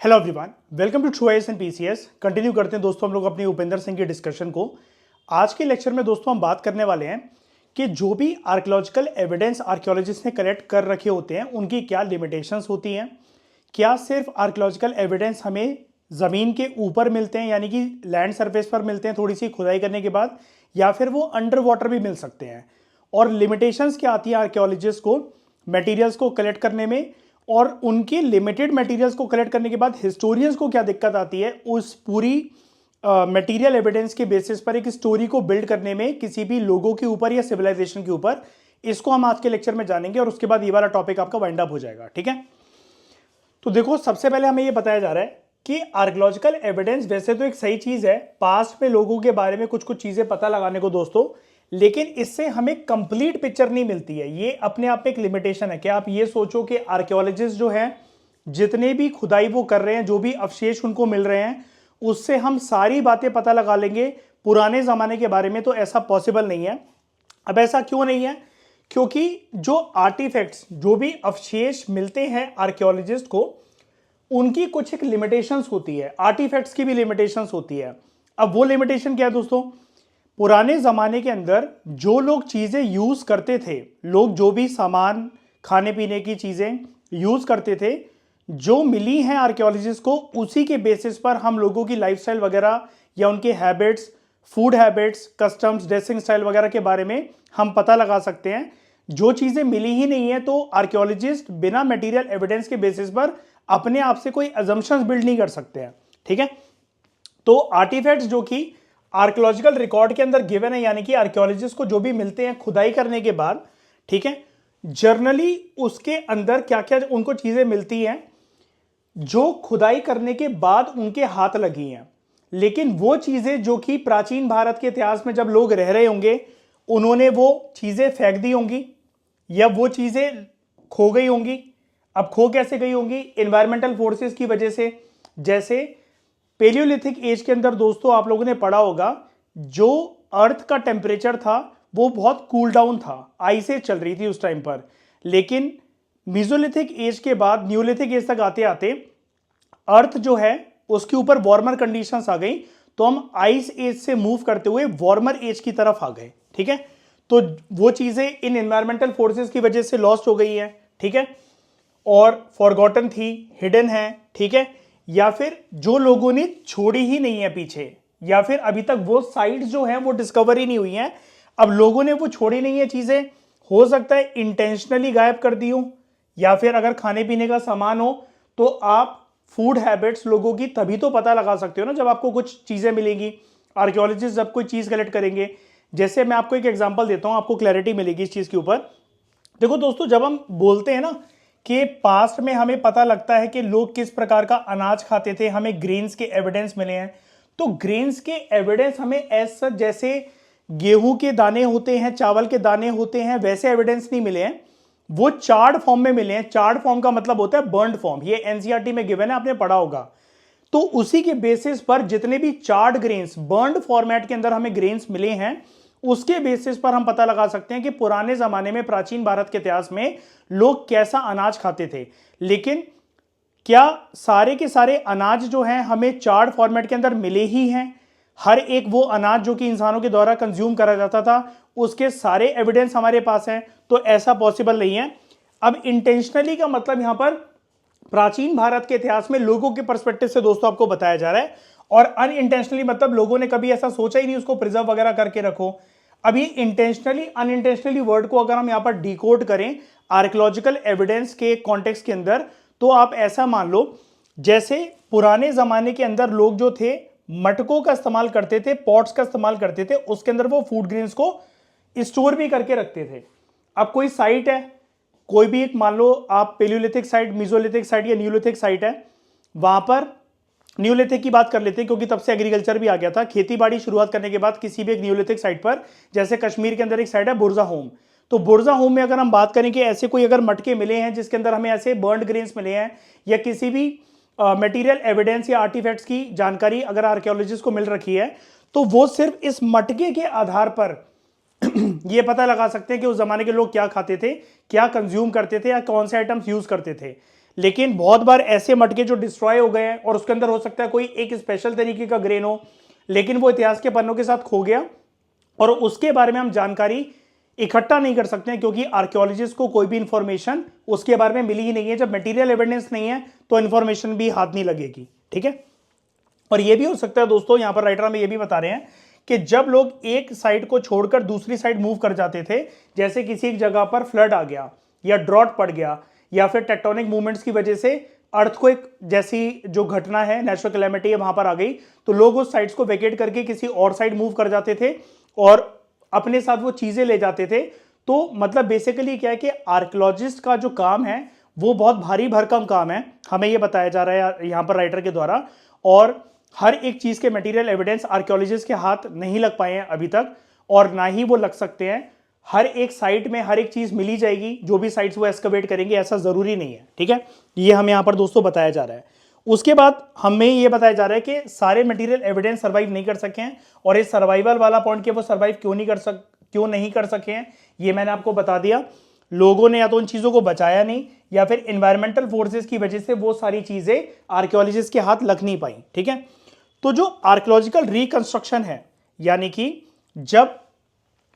Hello everyone, welcome to true IAS and PCS. Continue करते हैं दोस्तों हम लोग अपनी उपेंद्र सिंह की डिस्कशन को। आज के लेक्चर में दोस्तों हम बात करने वाले हैं कि जो भी आर्कियोलॉजिकल एविडेंस आर्कियोलॉजिस्ट ने कलेक्ट कर रखे होते हैं उनकी क्या लिमिटेशंस होती हैं। क्या सिर्फ आर्कियोलॉजिकल एविडेंस हमें ज़मीन के ऊपर मिलते हैं, यानी कि लैंड सरफेस पर मिलते हैं थोड़ी सी खुदाई करने के बाद, या फिर वो अंडर वाटर भी मिल सकते हैं। और लिमिटेशंस क्या आती है आर्कियोलॉजिस्ट को मटेरियल्स को कलेक्ट करने में, और उनके लिमिटेड मटेरियल्स को कलेक्ट करने के बाद हिस्टोरियंस को क्या दिक्कत आती है उस पूरी मटेरियल एविडेंस के बेसिस पर एक स्टोरी को बिल्ड करने में किसी भी लोगों के ऊपर या सिविलाइजेशन के ऊपर। इसको हम आज के लेक्चर में जानेंगे और उसके बाद ये वाला टॉपिक आपका वाइंड अप हो जाएगा। ठीक है, तो देखो सबसे पहले हमें ये बताया जा रहा है कि आर्कियोलॉजिकल एविडेंस वैसे तो एक सही चीज है, पास्ट में लोगों के बारे में कुछ कुछ चीजें पता लगाने को दोस्तों, लेकिन इससे हमें कंप्लीट पिक्चर नहीं मिलती है। ये अपने आप में एक लिमिटेशन है। क्या आप ये सोचो कि आर्कियोलॉजिस्ट जो है जितने भी खुदाई वो कर रहे हैं, जो भी अवशेष उनको मिल रहे हैं, उससे हम सारी बातें पता लगा लेंगे पुराने जमाने के बारे में, तो ऐसा पॉसिबल नहीं है। अब ऐसा क्यों नहीं है? क्योंकि जो आर्टिफैक्ट्स, जो भी अवशेष मिलते हैं आर्कियोलॉजिस्ट को, उनकी कुछ एक लिमिटेशंस होती है। आर्टिफैक्ट्स की भी लिमिटेशंस होती है। अब वो लिमिटेशन क्या है दोस्तों? पुराने ज़माने के अंदर जो लोग चीज़ें यूज़ करते थे, लोग जो भी सामान खाने पीने की चीज़ें यूज़ करते थे, जो मिली हैं आर्कियोलॉजिस्ट को, उसी के बेसिस पर हम लोगों की लाइफस्टाइल वगैरह या उनके habits, food habits, customs, dressing style वगैरह के बारे में हम पता लगा सकते हैं। जो चीज़ें मिली ही नहीं है तो आर्कियोलॉजिस्ट बिना मटीरियल एविडेंस के बेसिस पर अपने आप से कोई अजम्पशंस बिल्ड नहीं कर सकते हैं। ठीक है, तो आर्टिफैक्ट्स जो कि आर्कियोलॉजिकल रिकॉर्ड के अंदर गिवन है, यानी कि आर्कियोलॉजिस्ट को जो भी मिलते हैं खुदाई करने के बाद, ठीक है, जर्नली उसके अंदर क्या क्या उनको चीजें मिलती हैं जो खुदाई करने के बाद उनके हाथ लगी हैं। लेकिन वो चीजें जो कि प्राचीन भारत के इतिहास में जब लोग रह रहे होंगे, उन्होंने वो चीजें फेंक दी होंगी या वो चीजें खो गई होंगी। अब खो कैसे गई होंगी? एनवायरमेंटल फोर्सेस की वजह से। जैसे पेलियोलिथिक एज के अंदर दोस्तों आप लोगों ने पढ़ा होगा, जो अर्थ का टेम्परेचर था वो बहुत कूल डाउन था, आइसें चल रही थी उस टाइम पर। लेकिन मीजोलिथिक एज के बाद न्यूलिथिक एज तक आते आते अर्थ जो है उसके ऊपर वार्मर कंडीशंस आ गई, तो हम आइस एज से मूव करते हुए वार्मर एज की तरफ आ गए। ठीक है, तो वो चीजें इन एनवायरमेंटल फोर्सेस की वजह से लॉस्ट हो गई है। ठीक है, और फॉरगॉटन थी, हिडन है। ठीक है, या फिर जो लोगों ने छोड़ी ही नहीं है पीछे, या फिर अभी तक वो साइट्स जो हैं वो डिस्कवर ही नहीं हुई हैं। अब लोगों ने वो छोड़ी नहीं है चीजें, हो सकता है इंटेंशनली गायब कर दी हो, या फिर अगर खाने पीने का सामान हो तो आप फूड हैबिट्स लोगों की तभी तो पता लगा सकते हो ना जब आपको कुछ चीजें मिलेंगी। आर्कियोलॉजिस्ट जब कोई चीज कलेक्ट करेंगे, जैसे मैं आपको एक एग्जांपल देता हूं, आपको क्लैरिटी मिलेगी इस चीज के ऊपर। देखो दोस्तों, जब हम बोलते हैं ना कि पास्ट में हमें पता लगता है कि लोग किस प्रकार का अनाज खाते थे, हमें ग्रेन्स के एविडेंस मिले हैं, तो ग्रेन्स के एविडेंस हमें एज सच जैसे गेहूं के दाने होते हैं, चावल के दाने होते हैं, वैसे एविडेंस नहीं मिले हैं। वो चार्ड फॉर्म में मिले हैं। चार्ड फॉर्म का मतलब होता है बर्न्ड फॉर्म। ये एनसीईआरटी में गिवन है, आपने पढ़ा होगा। तो उसी के बेसिस पर जितने भी चार्ड ग्रेन्स, बर्न्ड फॉर्मेट के अंदर हमें ग्रेन्स मिले हैं, उसके बेसिस पर हम पता लगा सकते हैं कि पुराने जमाने में, प्राचीन भारत के इतिहास में लोग कैसा अनाज खाते थे। लेकिन क्या सारे के सारे अनाज जो हैं हमें चार्ट फॉर्मेट के अंदर मिले ही हैं? हर एक वो अनाज जो कि इंसानों के द्वारा कंज्यूम करा जाता था, उसके सारे एविडेंस हमारे पास हैं? तो ऐसा पॉसिबल नहीं है। अब इंटेंशनली का मतलब यहां पर प्राचीन भारत के इतिहास में लोगों के पर्सपेक्टिव से दोस्तों आपको बताया जा रहा है, और अनइंटेंशनली मतलब लोगों ने कभी ऐसा सोचा ही नहीं उसको प्रिजर्व वगैरह करके रखो। अब ये इंटेंशनली अनइंटेंशनली वर्ड को अगर हम यहां पर डिकोड करें आर्कियोलॉजिकल एविडेंस के कॉन्टेक्स्ट के अंदर, तो आप ऐसा मान लो जैसे पुराने जमाने के अंदर लोग जो थे मटकों का इस्तेमाल करते थे, पॉट्स का इस्तेमाल करते थे, उसके अंदर वो फूड ग्रेन्स को स्टोर भी करके रखते थे। अब कोई साइट है, कोई भी एक मान लो आप पेलियोलिथिक साइट, मीजोलिथिक साइट या न्यूलिथिक साइट है, वहां पर न्यूलिथिक की बात कर लेते हैं क्योंकि तब से एग्रीकल्चर भी आ गया था। खेती बाड़ी शुरुआत करने के बाद किसी भी एक न्यूलिथिक साइट पर, जैसे कश्मीर के अंदर एक साइट है बुरजा होम, तो बुरजा होम में अगर हम बात करें कि ऐसे कोई अगर मटके मिले हैं जिसके अंदर हमें ऐसे बर्न्ड ग्रेन्स मिले हैं, या किसी भी मटेरियल एविडेंस या आर्टिफैक्ट्स की जानकारी अगर आर्कियोलॉजिस्ट को मिल रखी है, तो वो सिर्फ इस मटके के आधार पर ये पता लगा सकते हैं कि उस जमाने के लोग क्या खाते थे, क्या कंज्यूम करते थे, या कौन से आइटम्स यूज करते थे। लेकिन बहुत बार ऐसे मटके जो डिस्ट्रॉय हो गए हैं और उसके अंदर हो सकता है कोई एक स्पेशल तरीके का ग्रेन हो, लेकिन वो इतिहास के पन्नों के साथ खो गया और उसके बारे में हम जानकारी इकट्ठा नहीं कर सकते हैं, क्योंकि आर्कियोलॉजिस्ट को कोई भी इंफॉर्मेशन उसके बारे में मिली ही नहीं है। जब मटेरियल एविडेंस नहीं है तो इंफॉर्मेशन भी हाथ नहीं लगेगी, ठीक है। और यह भी हो सकता है दोस्तों, यहां पर राइटर हमें यह भी बता रहे हैं कि जब लोग एक साइड को छोड़कर दूसरी साइड मूव कर जाते थे, जैसे किसी एक जगह पर फ्लड आ गया या ड्रॉट पड़ गया या फिर टेक्टोनिक मूवमेंट्स की वजह से अर्थक्वेक जैसी जो घटना है, नेचुरल कैलेमिटी है, वहां पर आ गई, तो लोग उस साइड्स को वेकेट करके किसी और साइड मूव कर जाते थे और अपने साथ वो चीजें ले जाते थे। तो मतलब बेसिकली क्या है कि आर्कियोलॉजिस्ट का जो काम है वो बहुत भारी भरकम काम है, हमें ये बताया जा रहा है यहां पर राइटर के द्वारा। और हर एक चीज के मटेरियल एविडेंस आर्कियोलॉजिस्ट के हाथ नहीं लग पाए हैं अभी तक, और ना ही वो लग सकते हैं। हर एक साइट में हर एक चीज मिली जाएगी, जो भी साइट्स वो एक्सकवेट करेंगे, ऐसा जरूरी नहीं है, ठीक है। ये हमें यहां पर दोस्तों बताया जा रहा है। उसके बाद हमें यह बताया जा रहा है कि सारे मटेरियल एविडेंस सर्वाइव नहीं कर सके हैं, और इस सर्वाइवल वाला पॉइंट के वो सर्वाइव क्यों नहीं कर सके हैं, ये मैंने आपको बता दिया। लोगों ने या तो उन चीजों को बचाया नहीं, या फिर एनवायरमेंटल फोर्सेस की वजह से वो सारी चीजें आर्कियोलॉजिस्ट के हाथ लग नहीं पाई, ठीक है। तो जो आर्कियोलॉजिकल रिकंस्ट्रक्शन है, यानी कि जब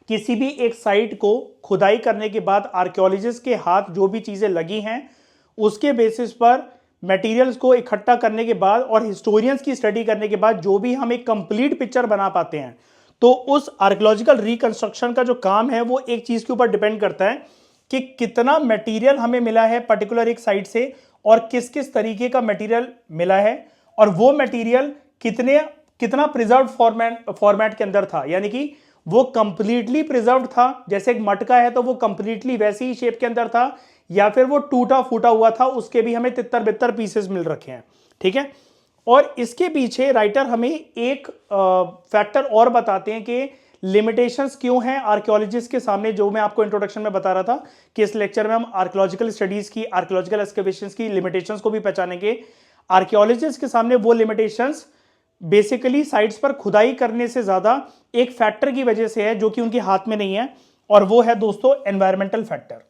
किसी भी एक साइट को खुदाई करने के बाद आर्कियोलॉजिस्ट के हाथ जो भी चीजें लगी हैं, उसके बेसिस पर मटेरियल्स को इकट्ठा करने के बाद और हिस्टोरियंस की स्टडी करने के बाद जो भी हम एक कंप्लीट पिक्चर बना पाते हैं, तो उस आर्कियोलॉजिकल रिकंस्ट्रक्शन का जो काम है वो एक चीज के ऊपर डिपेंड करता है कि कितना मटेरियल हमें मिला है पर्टिकुलर एक साइट से, और किस किस तरीके का मटेरियल मिला है, और वो मटेरियल कितना प्रिजर्व फॉर्मेट के अंदर था, यानी कि वो कंप्लीटली प्रिजर्व था, जैसे एक मटका है तो वो कंप्लीटली वैसी ही शेप के अंदर था, या फिर वो टूटा फूटा हुआ था, उसके भी हमें तितर बितर पीसेस मिल रखे हैं, ठीक है। और इसके पीछे राइटर हमें एक फैक्टर और बताते हैं कि लिमिटेशंस क्यों हैं आर्कियोलॉजिस्ट के सामने, जो मैं आपको इंट्रोडक्शन में बता रहा था कि इस लेक्चर में हम आर्कियोलॉजिकल स्टडीज की, आर्कियोलॉजिकल एक्सकवेशंस की लिमिटेशंस को भी पहचानेंगे। आर्कियोलॉजिस्ट के सामने वो लिमिटेशंस बेसिकली साइट्स पर खुदाई करने से ज्यादा एक फैक्टर की वजह से है, जो कि उनके हाथ में नहीं है, और वो है दोस्तों एनवायरमेंटल फैक्टर,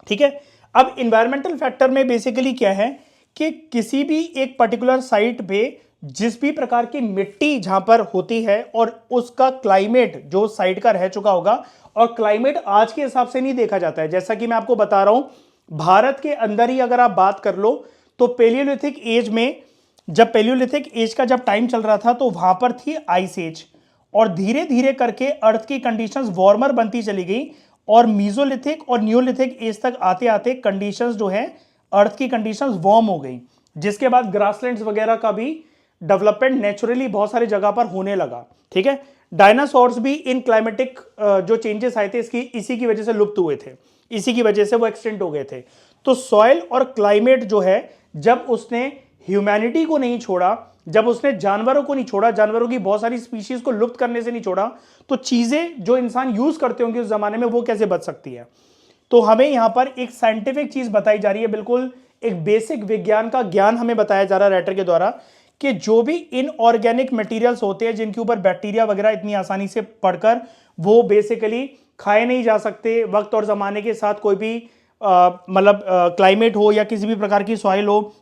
ठीक है। अब एनवायरमेंटल फैक्टर में बेसिकली क्या है कि किसी भी एक पर्टिकुलर साइट पे जिस भी प्रकार की मिट्टी जहां पर होती है और उसका क्लाइमेट जो साइट का रह चुका होगा, और क्लाइमेट आज के हिसाब से नहीं देखा जाता है। जैसा कि मैं आपको बता रहा हूं, भारत के अंदर ही अगर आप बात कर लो तो पेलियोलिथिक एज में, जब पेलियोलिथिक एज का जब टाइम चल रहा था तो वहां पर थी आइस एज, और धीरे धीरे करके अर्थ की कंडीशंस वार्मर बनती चली गई, और मीजोलिथिक और न्यूलिथिक एज तक आते आते कंडीशंस जो है अर्थ की कंडीशंस वार्म हो गई, जिसके बाद ग्रासलैंड्स वगैरह का भी डेवलपमेंट नेचुरली बहुत सारी जगह पर होने लगा, ठीक है। डायनासोर्स भी इन क्लाइमेटिक जो चेंजेस आए थे इसी की वजह से लुप्त हुए थे, इसी की वजह से वो एक्सटेंट हो गए थे। तो सॉइल और क्लाइमेट जो है, जब उसने ह्यूमैनिटी को नहीं छोड़ा, जब उसने जानवरों को नहीं छोड़ा, जानवरों की बहुत सारी स्पीशीज को लुप्त करने से नहीं छोड़ा, तो चीजें जो इंसान यूज करते होंगे उस जमाने में वो कैसे बच सकती है। तो हमें यहां पर एक साइंटिफिक चीज बताई जा रही है, बिल्कुल एक बेसिक विज्ञान का ज्ञान हमें बताया जा रहा है राइटर के द्वारा, कि जो भी इनऑर्गेनिक मटेरियल्स होते हैं जिनके ऊपर बैक्टीरिया वगैरह इतनी आसानी से पड़कर वो बेसिकली खाए नहीं जा सकते, वक्त और जमाने के साथ कोई भी मतलब क्लाइमेट हो या किसी भी प्रकार की सॉइल हो,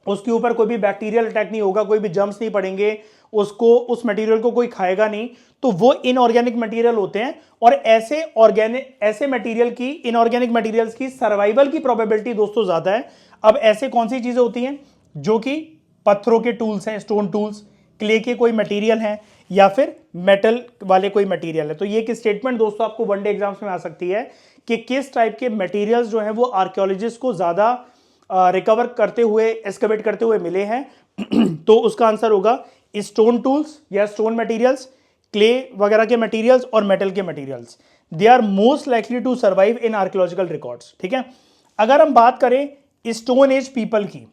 उसके ऊपर कोई भी बैक्टीरियल अटैक नहीं होगा, कोई भी जर्म्स नहीं पड़ेंगे, उसको उस मटेरियल को कोई खाएगा नहीं, तो वो इनऑर्गेनिक मटेरियल होते हैं। और ऐसे मटेरियल की, इनऑर्गेनिक मटेरियल्स की सर्वाइवल की प्रोबेबिलिटी दोस्तों ज्यादा है। अब ऐसे कौन सी चीजें होती हैं, जो कि पत्थरों के टूल्स हैं, स्टोन टूल्स, क्ले के कोई मटेरियल हैं, या फिर मेटल वाले कोई मटेरियल है। तो ये एक स्टेटमेंट दोस्तों आपको वनडे एग्जाम्स में आ सकती है कि किस टाइप के मटेरियल्स जो हैं वो आर्कियोलॉजिस्ट को ज्यादा रिकवर करते हुए, एक्सकवेट करते हुए मिले हैं। तो उसका आंसर होगा स्टोन टूल्स या स्टोन मटेरियल्स, क्ले वगैरह के मटेरियल्स और मेटल के materials. They are most likely to survive in archaeological records, ठीक है। अगर हम बात करें स्टोन एज पीपल की,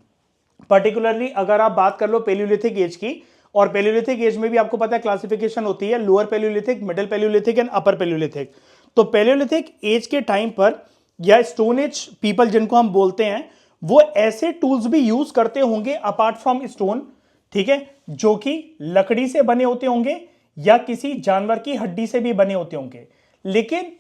पर्टिकुलरली अगर आप बात कर लो पेलियोलिथिक एज की, और पेलियोलिथिक एज में भी आपको पता है क्लासिफिकेशन होती है, lower palaeolithic, middle palaeolithic and upper palaeolithic. तो पेलियोलिथिक एज के टाइम पर या स्टोन एज पीपल जिनको हम बोलते हैं, वो ऐसे टूल्स भी यूज करते होंगे अपार्ट फ्रॉम स्टोन, ठीक है, जो कि लकड़ी से बने होते होंगे या किसी जानवर की हड्डी से भी बने होते होंगे। लेकिन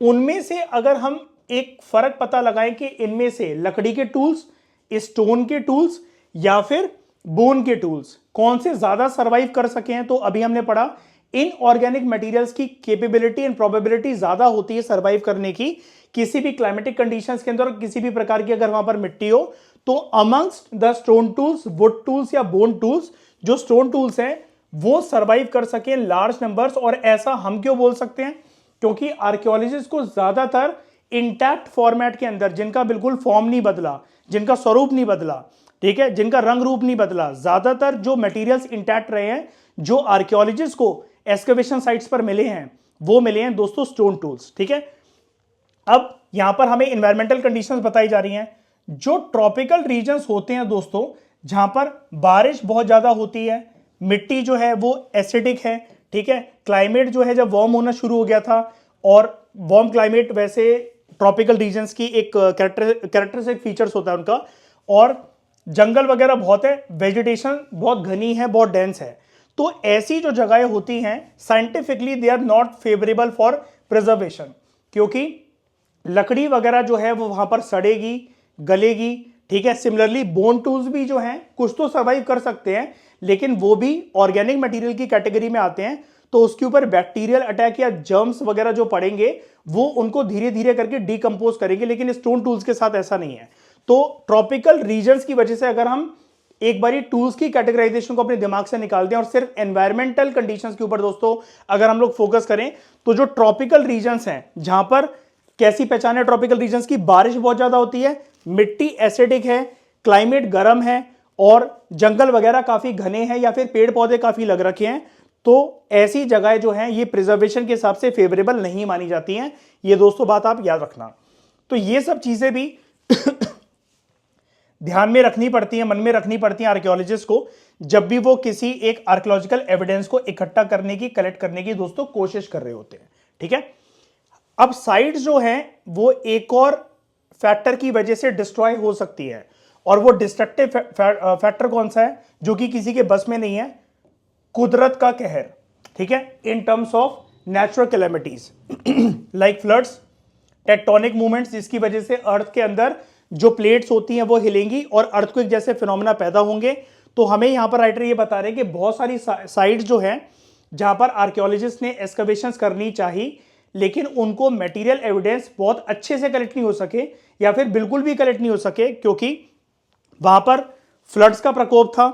उनमें से अगर हम एक फर्क पता लगाएं कि इनमें से लकड़ी के टूल्स स्टोन के टूल्स या फिर बोन के टूल्स, कौन से ज्यादा सर्वाइव कर सके हैं? तो अभी हमने पढ़ा इनऑर्गेनिक मटेरियल्स की कैपेबिलिटी एंड प्रोबेबिलिटी ज्यादा होती है सर्वाइव करने की किसी भी क्लाइमेटिक कंडीशंस के अंदर, किसी भी प्रकार की अगर वहां पर मिट्टी हो। तो amongst the stone tools, would tools या बोन टूल्स, जो स्टोन टूल्स हैं वो सर्वाइव कर सके लार्ज नंबर्स। और ऐसा हम क्यों बोल सकते हैं? क्योंकि आर्कियोलॉजिस्ट को ज्यादातर इंटैक्ट फॉर्मेट के अंदर, जिनका बिल्कुल फॉर्म नहीं बदला, जिनका स्वरूप नहीं बदला, ठीक है, जिनका रंग रूप नहीं बदला, ज्यादातर जो मटेरियल्स इंटैक्ट रहे हैं, जो आर्कियोलॉजिस्ट को एक्सकवेशन साइट्स पर मिले हैं, वो मिले हैं दोस्तों स्टोन टूल्स। ठीक है, अब यहां पर हमें एनवायरमेंटल कंडीशंस बताई जा रही हैं। जो ट्रॉपिकल रीजन्स होते हैं दोस्तों, जहां पर बारिश बहुत ज्यादा होती है, मिट्टी जो है वो एसिडिक है, ठीक है, क्लाइमेट जो है जब वार्म होना शुरू हो गया था, और वार्म क्लाइमेट वैसे ट्रॉपिकल रीजन्स की एक कैरेक्टरिस्टिक फीचर्स होता है उनका, और जंगल वगैरह बहुत है, वेजिटेशन बहुत घनी है, बहुत डेंस है। तो ऐसी जो जगहें होती हैं scientifically they are not favourable for preservation, क्योंकि लकड़ी वगैरह जो है वो वहां पर सड़ेगी, गलेगी। ठीक है, सिमिलरली बोन टूल्स भी जो हैं कुछ तो सर्वाइव कर सकते हैं, लेकिन वो भी ऑर्गेनिक मटेरियल की कैटेगरी में आते हैं, तो उसके ऊपर बैक्टीरियल अटैक या जर्म्स वगैरह जो पड़ेंगे वो उनको धीरे धीरे करके डिकम्पोज करेंगे, लेकिन स्टोन टूल्स के साथ ऐसा नहीं है। तो ट्रॉपिकल रीजन्स की वजह से अगर हम एक बारी टूल्स की कैटेगराइजेशन को अपने दिमाग से निकाल दें और सिर्फ एनवायरमेंटल कंडीशंस के ऊपर दोस्तों अगर हम लोग फोकस करें, तो जो ट्रॉपिकल रीजन्स हैं, जहां पर कैसी पहचान है ट्रॉपिकल रीजन्स की? बारिश बहुत ज्यादा होती है, मिट्टी एसिडिक है, क्लाइमेट गर्म है, और जंगल वगैरह काफी घने हैं या फिर पेड़ पौधे काफी लग रखे हैं। तो ऐसी जगहें जो हैं ये प्रिजर्वेशन के हिसाब से फेवरेबल नहीं मानी जाती हैं। ये दोस्तों बात आप याद रखना। तो ये सब चीजें भी ध्यान में रखनी पड़ती है, मन में रखनी पड़ती है आर्कियोलॉजिस्ट को, जब भी वो किसी एक आर्कियोलॉजिकल एविडेंस को इकट्ठा करने की, कलेक्ट करने की दोस्तों कोशिश कर रहे होते हैं। ठीक है, अब साइट्स जो हैं वो एक और फैक्टर की वजह से डिस्ट्रॉय हो सकती है, और वो डिस्ट्रक्टिव फैक्टर कौन सा है? जो कि किसी के बस में नहीं है, कुदरत का कहर। ठीक है, in terms of natural calamities like floods, tectonic movements, जिसकी वजह से अर्थ के अंदर जो प्लेट्स होती हैं वो हिलेंगी और अर्थक्वेक जैसे फिनोमेना पैदा होंगे। तो हमें यहां पर राइटर ये बता रहे हैं कि बहुत सारी साइट्स जो हैं जहां पर आर्कियोलॉजिस्ट ने एक्सकवेशंस करनी चाहिए, लेकिन उनको मटेरियल एविडेंस बहुत अच्छे से कलेक्ट नहीं हो सके, या फिर बिल्कुल भी कलेक्ट नहीं हो सके, क्योंकि वहां पर फ्लड्स का प्रकोप था,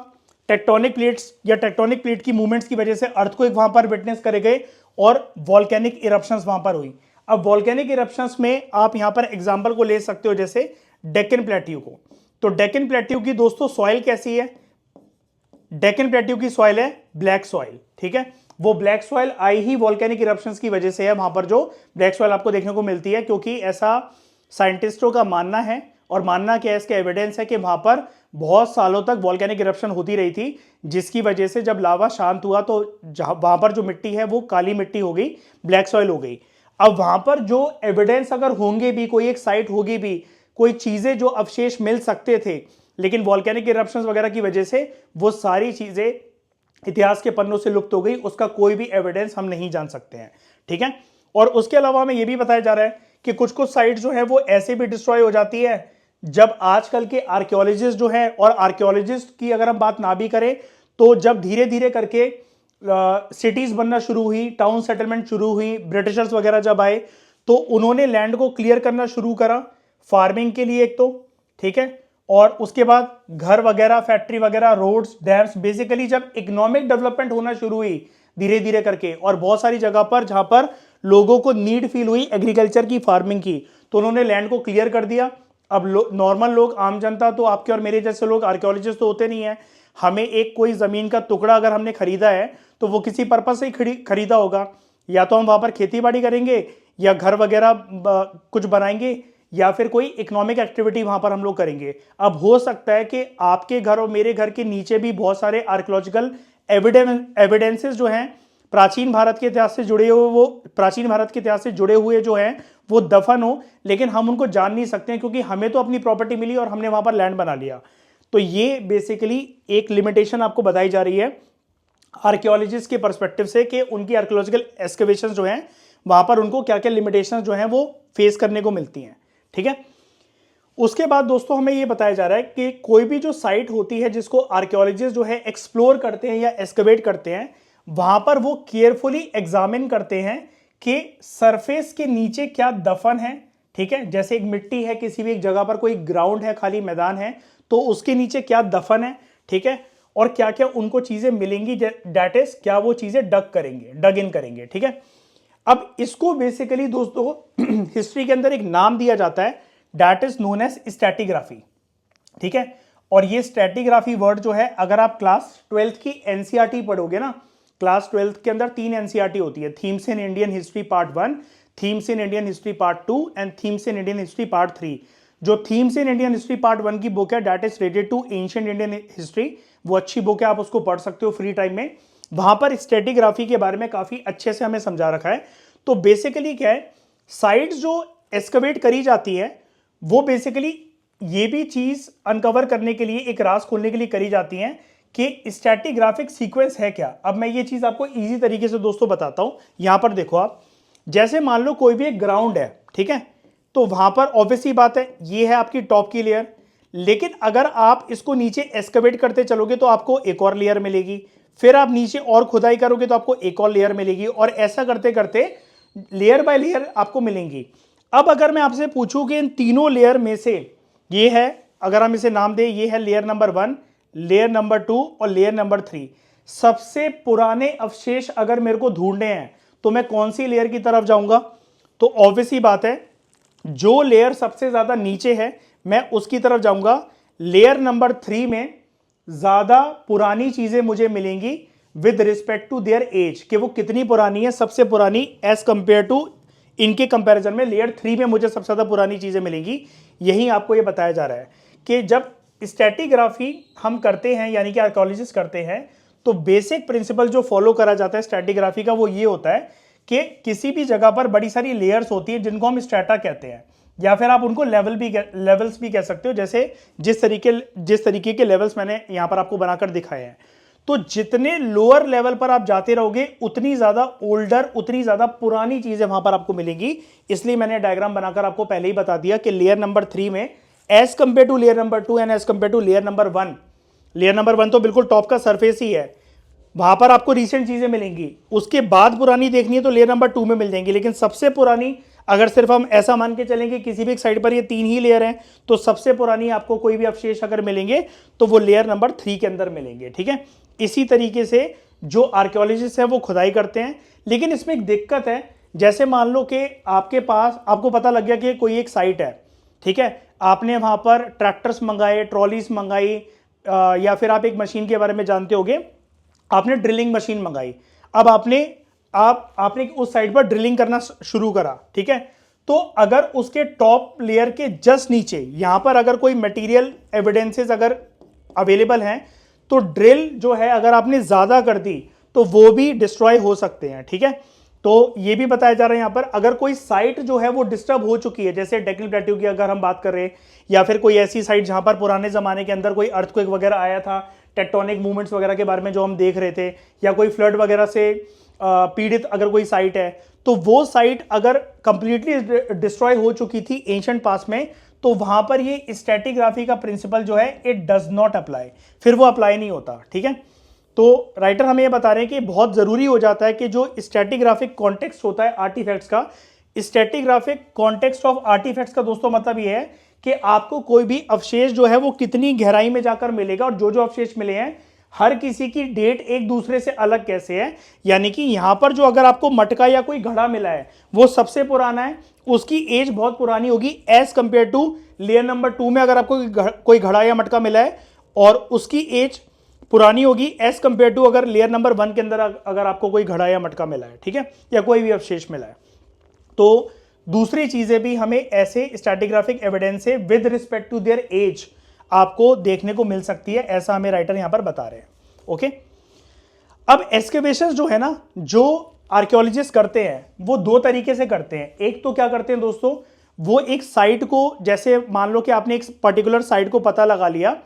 टेक्टोनिक प्लेट्स या टेक्टोनिक प्लेट की मूवमेंट्स की वजह से अर्थक्वेक वहां पर विटनेस करे गए, और वॉल्केनिक इरप्शंस वहां पर हुई। अब वॉल्केनिक इरप्शंस में आप यहां पर एग्जांपल को ले सकते हो, जैसे डेक्कन प्लेट्यू को। तो डेक्कन प्लेट्यू की दोस्तों सॉइल कैसी है? डेक्कन प्लेट्यू की सॉइल है ब्लैक सॉइल। ठीक है, वो ब्लैक सॉइल आई ही वॉल्केनिक इरप्शंस की वजह से है। वहां पर जो ब्लैक सॉइल आपको देखने को मिलती है, क्योंकि ऐसा साइंटिस्टों का मानना है, और मानना क्या है, इसके एविडेंस है कि वहां पर बहुत सालों तक वॉल्केनिक इरप्शन होती रही थी, जिसकी वजह से जब लावा शांत हुआ तो वहां पर जो मिट्टी है वो काली मिट्टी हो गई, ब्लैक सॉइल हो गई। अब वहां पर जो एविडेंस अगर होंगे भी, कोई एक साइट होगी भी, कोई चीजें जो अवशेष मिल सकते थे, लेकिन वॉल्केनिक इरप्शंस वगैरह की वजह से वो सारी चीजें इतिहास के पन्नों से लुप्त हो गई, उसका कोई भी एविडेंस हम नहीं जान सकते हैं। ठीक है, और उसके अलावा हमें यह भी बताया जा रहा है कि कुछ कुछ साइट जो है वो ऐसे भी डिस्ट्रॉय हो जाती है, जब आजकल के आर्कियोलॉजिस्ट जो है, और आर्कियोलॉजिस्ट की अगर हम बात ना भी करें, तो जब धीरे धीरे करके सिटीज बनना शुरू हुई, टाउन सेटलमेंट शुरू हुई, ब्रिटिशर्स वगैरह जब आए, तो उन्होंने लैंड को क्लियर करना शुरू करा फार्मिंग के लिए एक तो, ठीक है, और उसके बाद घर वगैरह, फैक्ट्री वगैरह, रोड्स, डैम्स, बेसिकली जब इकोनॉमिक डेवलपमेंट होना शुरू हुई धीरे धीरे करके, और बहुत सारी जगह पर जहां पर लोगों को नीड फील हुई एग्रीकल्चर की, फार्मिंग की, तो उन्होंने लैंड को क्लियर कर दिया। अब नॉर्मल लोग, आम जनता, तो आपके और मेरे जैसे लोग आर्कियोलॉजिस्ट तो होते नहीं है, हमें एक कोई जमीन का टुकड़ा अगर हमने खरीदा है तो वो किसी पर्पज से ही खरीदा होगा, या तो हम वहां पर खेती बाड़ी करेंगे, या घर वगैरह कुछ बनाएंगे, या फिर कोई इकोनॉमिक एक्टिविटी वहां पर हम लोग करेंगे। अब हो सकता है कि आपके घर और मेरे घर के नीचे भी बहुत सारे आर्कियोलॉजिकल एविडेंसेस जो हैं प्राचीन भारत के इतिहास से जुड़े हुए, वो प्राचीन भारत के इतिहास से जुड़े हुए जो हैं वो दफन हो, लेकिन हम उनको जान नहीं सकते हैं, क्योंकि हमें तो अपनी प्रॉपर्टी मिली और हमने वहां पर लैंड बना लिया। तो ये बेसिकली एक लिमिटेशन आपको बताई जा रही है आर्कियोलॉजिस्ट के पर्सपेक्टिव से, कि उनकी आर्कियोलॉजिकल एक्सकवेशन जो हैं वहां पर उनको क्या क्या लिमिटेशन जो हैं वो फेस करने को मिलती हैं। ठीक है, उसके बाद दोस्तों हमें ये बताया जा रहा है कि कोई भी जो साइट होती है जिसको आर्कियोलॉजिस्ट जो है एक्सप्लोर करते हैं या एक्सकवेट करते हैं, वहां पर वो केयरफुली एग्जामिन करते हैं कि सरफेस के नीचे क्या दफन है। ठीक है, जैसे एक मिट्टी है, किसी भी एक जगह पर कोई ग्राउंड है, खाली मैदान है, तो उसके नीचे क्या दफन है। ठीक है, और क्या क्या उनको चीजें मिलेंगी, दैट इज क्या वो चीजें डग इन करेंगे। ठीक है, अब इसको बेसिकली दोस्तों हिस्ट्री के अंदर एक नाम दिया जाता है, that is known as stratigraphy. ठीक है, और ये स्ट्रैटिग्राफी वर्ड जो है, अगर आप क्लास 12th की एनसीईआरटी पढ़ोगे ना, क्लास 12th के अंदर 3 एनसीईआरटी होती है, themes in Indian history part 1, themes in Indian history part 2 and themes in Indian history part 3। जो themes in Indian history part 1 की बुक है, that is related to ancient Indian history, वो अच्छी book है, आप उसको पढ़ सकते हो फ्री टाइम में। वहां पर स्ट्रैटिग्राफी के बारे में काफी अच्छे से हमें समझा रखा है। तो बेसिकली क्या है, साइट्स जो एक्सकवेट करी जाती है वो बेसिकली ये भी चीज अनकवर करने के लिए, एक राज खोलने के लिए करी जाती हैं कि स्ट्रैटिग्राफिक सीक्वेंस है क्या। अब मैं ये चीज आपको इजी तरीके से दोस्तों बताता हूं। यहां पर देखो आप, जैसे मान लो कोई भी एक ग्राउंड है, ठीक है, तो वहां पर ऑब्वियसली बात है ये है आपकी टॉप की लेयर, लेकिन अगर आप इसको नीचे एक्सकवेट करते चलोगे तो आपको एक और लेयर मिलेगी, फिर आप नीचे और खुदाई करोगे तो आपको एक और लेयर मिलेगी, और ऐसा करते करते लेयर बाय लेयर आपको मिलेंगी। अब अगर मैं आपसे पूछूं कि इन तीनों लेयर में से ये है, अगर हम इसे नाम दें, ये है लेयर नंबर 1, लेयर नंबर 2 और लेयर नंबर 3, सबसे पुराने अवशेष अगर मेरे को ढूंढने हैं तो मैं कौन सी लेयर की तरफ जाऊंगा? तो ऑब्वियसली बात है जो लेयर सबसे ज्यादा नीचे है मैं उसकी तरफ जाऊंगा। लेयर नंबर 3 में ज्यादा पुरानी चीजें मुझे मिलेंगी with respect to their age, कि वो कितनी पुरानी है, सबसे पुरानी एज कंपेयर टू, इनके कंपैरिजन में लेयर 3 में मुझे सबसे ज्यादा पुरानी चीजें मिलेंगी। यही आपको ये बताया जा रहा है कि जब स्ट्रैटिग्राफी हम करते हैं, यानी कि आर्कियोलॉजिस्ट करते हैं, तो बेसिक प्रिंसिपल जो फॉलो करा जाता है स्ट्रैटिग्राफी का वो ये होता है कि किसी भी जगह पर बड़ी सारी लेयर्स होती है जिनको हम स्ट्रैटा कहते हैं, या फिर आप उनको लेवल्स भी कह सकते हो, जैसे जिस तरीके के लेवल्स मैंने यहां पर आपको बनाकर दिखाए हैं। तो जितने लोअर लेवल पर आप जाते रहोगे उतनी ज्यादा ओल्डर, उतनी ज्यादा पुरानी चीजें वहां पर आपको मिलेंगी। इसलिए मैंने डायग्राम बनाकर आपको पहले ही बता दिया कि लेयर नंबर 3 में age compare to layer number 2 and age compare to layer number 1, layer number 1 तो बिल्कुल टॉप का सरफेस ही है, वहां पर आपको रीसेंट चीजें मिलेंगी। उसके बाद पुरानी देखनी है तो लेयर नंबर 2 में मिल जाएंगी, लेकिन सबसे पुरानी, अगर सिर्फ हम ऐसा मान के चलेंगे किसी भी एक साइड पर ये 3 ही लेयर हैं, तो सबसे पुरानी आपको कोई भी अवशेष अगर मिलेंगे तो वो लेयर नंबर 3 के अंदर मिलेंगे। ठीक है, इसी तरीके से जो आर्कियोलॉजिस्ट है वो खुदाई करते हैं। लेकिन इसमें एक दिक्कत है, जैसे मान लो कि आपके पास, आपको पता लग गया कि कोई एक साइट है, ठीक है, आपने वहां पर ट्रैक्टर्स मंगाए, ट्रॉलीज मंगाई, या फिर आप एक मशीन के बारे में जानते होगे, आपने ड्रिलिंग मशीन मंगाई। अब आपने उस साइड पर ड्रिलिंग करना शुरू करा, ठीक है, तो अगर उसके टॉप लेयर के जस्ट नीचे यहां पर अगर कोई मटेरियल एविडेंसेस अगर अवेलेबल हैं, तो ड्रिल जो है अगर आपने ज्यादा कर दी तो वो भी डिस्ट्रॉय हो सकते हैं। ठीक है, तो ये भी बताया जा रहा है यहां पर, अगर कोई साइट जो है वो डिस्टर्ब हो चुकी है, जैसे डेक्कन प्लेट्यू की अगर हम बात कर रहे हैं, या फिर कोई ऐसी साइट जहां पर पुराने जमाने के अंदर कोई अर्थक्वेक वगैरह आया था, टेक्टोनिक मूवमेंट्स वगैरह के बारे में जो हम देख रहे थे, या कोई फ्लड वगैरह से पीड़ित अगर कोई साइट है, तो वो साइट अगर कंप्लीटली डिस्ट्रॉय हो चुकी थी एंशिएंट पास्ट में, तो वहां पर ये स्ट्रैटिग्राफी का प्रिंसिपल जो है इट डज नॉट अप्लाई, फिर वो अप्लाई नहीं होता। ठीक है, तो राइटर हमें ये बता रहे हैं कि बहुत जरूरी हो जाता है कि जो स्ट्रैटिग्राफिक कॉन्टेक्स्ट होता है आर्टिफैक्ट्स का, स्ट्रैटिग्राफिक कॉन्टेक्स्ट ऑफ आर्टिफैक्ट्स का दोस्तों मतलब ये है कि आपको कोई भी अवशेष जो है वो कितनी गहराई में जाकर मिलेगा, और जो जो अवशेष मिले हैं हर किसी की डेट एक दूसरे से अलग कैसे है। यानी कि यहां पर जो अगर आपको मटका या कोई घड़ा मिला है वो सबसे पुराना है, उसकी एज बहुत पुरानी होगी age compare to layer number 2 में अगर आपको कोई घड़ा या मटका मिला है और उसकी एज पुरानी होगी एज कंपेयर टू अगर लेयर नंबर 1 के अंदर अगर आपको कोई घड़ा या मटका मिला है, ठीक है, या कोई भी अवशेष मिला है। तो दूसरी चीजें भी हमें ऐसे स्ट्रैटिग्राफिक एविडेंस से with respect to their age आपको देखने को मिल सकती है, ऐसा हमें राइटर यहां पर बता रहे हैं। ओके, अब एक्सकेवेशंस जो है ना, जो आर्कियोलॉजिस्ट करते हैं वो दो तरीके से करते हैं। एक तो क्या करते हैं दोस्तों, वो एक साइट को, जैसे मान लो कि आपने एक पर्टिकुलर साइट को पता लगा लिया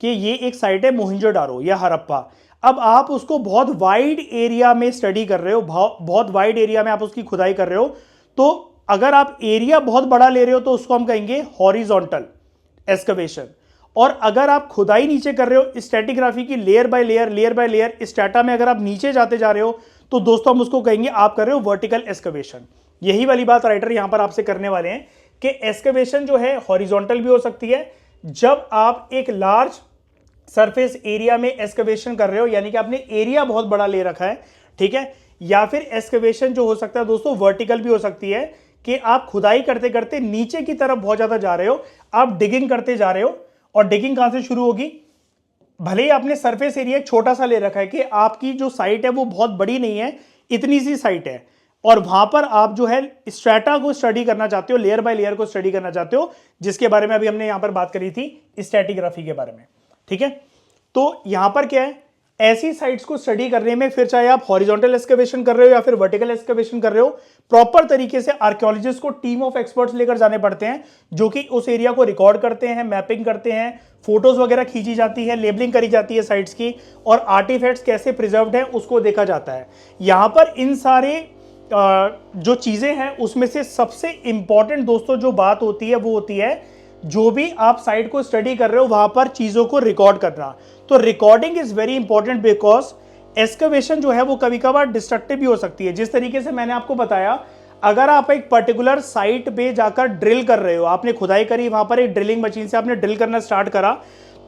कि ये एक साइट है मोहनजोदारो या हड़प्पा, अब आप उसको बहुत वाइड एरिया में स्टडी कर रहे हो, बहुत वाइड एरिया में आप उसकी खुदाई कर रहे हो, तो अगर आप एरिया बहुत बड़ा ले रहे हो तो उसको हम कहेंगे हॉरिजॉन्टल, एक्सकवेशन। और अगर आप खुदाई नीचे कर रहे हो स्ट्रैटिग्राफी की, लेयर बाय लेयर स्ट्रैटा में अगर आप नीचे जाते जा रहे हो, तो दोस्तों हम उसको कहेंगे आप कर रहे हो वर्टिकल एक्सकवेशन। यही वाली बात राइटर यहां पर आपसे करने वाले हैं कि एक्सकवेशन जो है हॉरिजॉन्टल भी हो सकती है, जब आप एक लार्ज सरफेस एरिया में एक्सकवेशन कर रहे हो, यानी कि आपने एरिया बहुत बड़ा ले रखा है, ठीक है। या फिर एक्सकवेशन जो हो सकता है दोस्तों वर्टिकल भी हो सकती है कि आप खुदाई करते करते नीचे की तरफ बहुत ज्यादा जा रहे हो, आप डिगिंग करते जा रहे हो। और डिगिंग कहां से शुरू होगी? भले ही आपने सरफेस एरिया छोटा सा ले रखा है कि आपकी जो साइट है वो बहुत बड़ी नहीं है, इतनी सी साइट है, और वहां पर आप जो है स्ट्रैटा को स्टडी करना चाहते हो, लेयर बाय लेयर को स्टडी करना चाहते हो, जिसके बारे में अभी हमने यहां पर बात करी थी स्ट्रैटिग्राफी के बारे में, ठीक है। तो यहां पर क्या है, ऐसी साइट्स को स्टडी करने में, फिर चाहे आप हॉरिजॉन्टल एक्सकवेशन कर रहे हो या फिर वर्टिकल एक्सकवेशन कर रहे हो, प्रॉपर तरीके से आर्कियोलॉजिस्ट को टीम ऑफ एक्सपर्ट्स लेकर जाने पड़ते हैं, जो कि उस एरिया को रिकॉर्ड करते हैं, मैपिंग करते हैं, फोटोज वगैरह खींची जाती है, लेबलिंग करी जाती है साइट्स की, और आर्टिफैक्ट्स कैसे प्रिजर्व्ड हैं उसको देखा जाता है। यहां पर इन सारे जो चीजें हैं उसमें से सबसे इंपॉर्टेंट दोस्तों जो बात होती है वो होती है, जो भी आप साइट को स्टडी कर रहे हो वहां पर चीजों को रिकॉर्ड करना। तो recording is very important, because excavation जो है वो कभी कभार डिस्ट्रक्टिव भी हो सकती है। जिस तरीके से मैंने आपको बताया, अगर आप एक पर्टिकुलर साइट पे जाकर ड्रिल कर रहे हो, आपने खुदाई करी, वहां पर एक ड्रिलिंग मशीन से आपने ड्रिल करना स्टार्ट करा,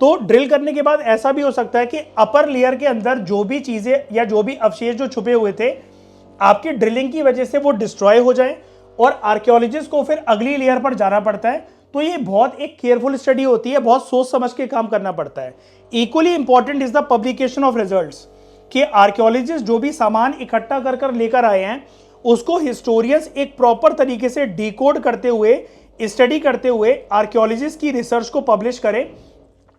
तो ड्रिल करने के बाद ऐसा भी हो सकता है कि अपर लेयर के अंदर जो भी चीजें या जो भी अवशेष जो छुपे हुए थे, आपकी ड्रिलिंग की वजह से वो डिस्ट्रॉय हो जाए और आर्कियोलॉजिस्ट को फिर अगली लेयर पर जाना पड़ता है। तो ये बहुत एक केयरफुल स्टडी होती है, बहुत सोच समझ के काम करना पड़ता है। Equally important is the publication of results, कि आर्कियोलॉजिस्ट जो भी सामान इकट्ठा कर कर लेकर आए हैं उसको हिस्टोरियंस एक प्रॉपर तरीके से डिकोड करते हुए, स्टडी करते हुए आर्कियोलॉजिस्ट की रिसर्च को पब्लिश करें।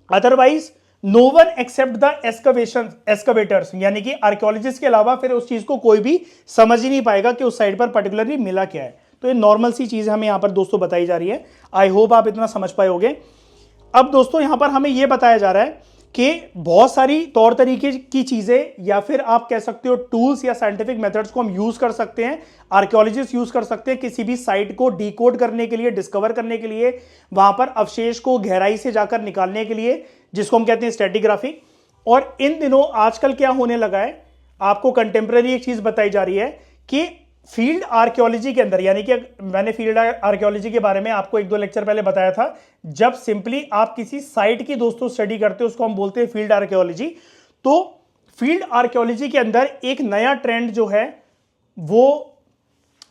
Otherwise no one except the excavators, यानी कि आर्कियोलॉजिस्ट के अलावा फिर उस चीज को कोई भी समझ ही नहीं पाएगा कि उस साइड पर पर्टिकुलरली मिला क्या है। तो ये नॉर्मल सी चीज हमें यहां पर दोस्तों बताई जा रही है। आई होप आप इतना समझ पाए होगे। अब दोस्तों यहां पर हमें यह बताया जा रहा है कि बहुत सारी तौर तरीके की चीजें, या फिर आप कह सकते हो टूल्स या साइंटिफिक मेथड्स को हम यूज कर सकते हैं, आर्कियोलॉजिस्ट यूज कर सकते हैं किसी भी साइट को डिकोड करने के लिए, डिस्कवर करने के लिए, वहां पर अवशेष को गहराई से जाकर निकालने के लिए, जिसको हम कहते हैं स्ट्रैटिग्राफी। और इन दिनों आजकल क्या होने लगा है, आपको कंटेम्प्रेरी एक चीज बताई जा रही है कि फील्ड आर्कियोलॉजी के अंदर, यानी कि मैंने फील्ड आर्कियोलॉजी के बारे में आपको एक दो लेक्चर पहले बताया था, जब सिंपली आप किसी साइट की दोस्तों स्टडी करते हो उसको हम बोलते हैं फील्ड आर्कियोलॉजी। तो फील्ड आर्कियोलॉजी के अंदर एक नया ट्रेंड जो है वो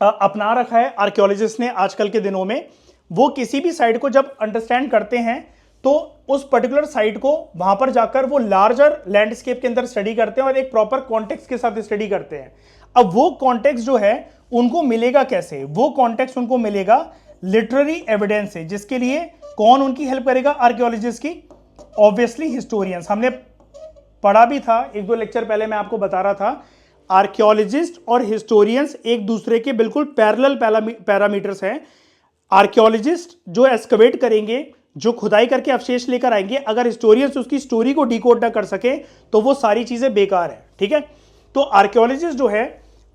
अपना रखा है आर्कियोलॉजिस्ट ने आजकल के दिनों में। वो किसी भी साइट को जब अंडरस्टैंड करते हैं तो उस पर्टिकुलर साइट को वहां पर जाकर वो लार्जर लैंडस्केप के अंदर स्टडी करते हैं और एक प्रॉपर कॉन्टेक्स्ट के साथ स्टडी करते हैं। अब वो कॉन्टेक्स्ट जो है उनको मिलेगा कैसे? वो कॉन्टेक्स्ट उनको मिलेगा लिटरेरी एविडेंस से, जिसके लिए कौन उनकी हेल्प करेगा आर्कियोलॉजिस्ट की? Obviously historians. हमने पढ़ा भी था एक दो लेक्चर पहले, मैं आपको बता रहा था आर्कियोलॉजिस्ट और हिस्टोरियंस एक दूसरे के बिल्कुल पैरेलल पैरामीटर्स हैं। आर्कियोलॉजिस्ट जो एक्सकवेट करेंगे, जो खुदाई करके अवशेष लेकर आएंगे, अगर हिस्टोरियंस उसकी स्टोरी को डिकोड ना कर सके तो वो सारी चीजें बेकार है, ठीक है। तो आर्कियोलॉजिस्ट जो है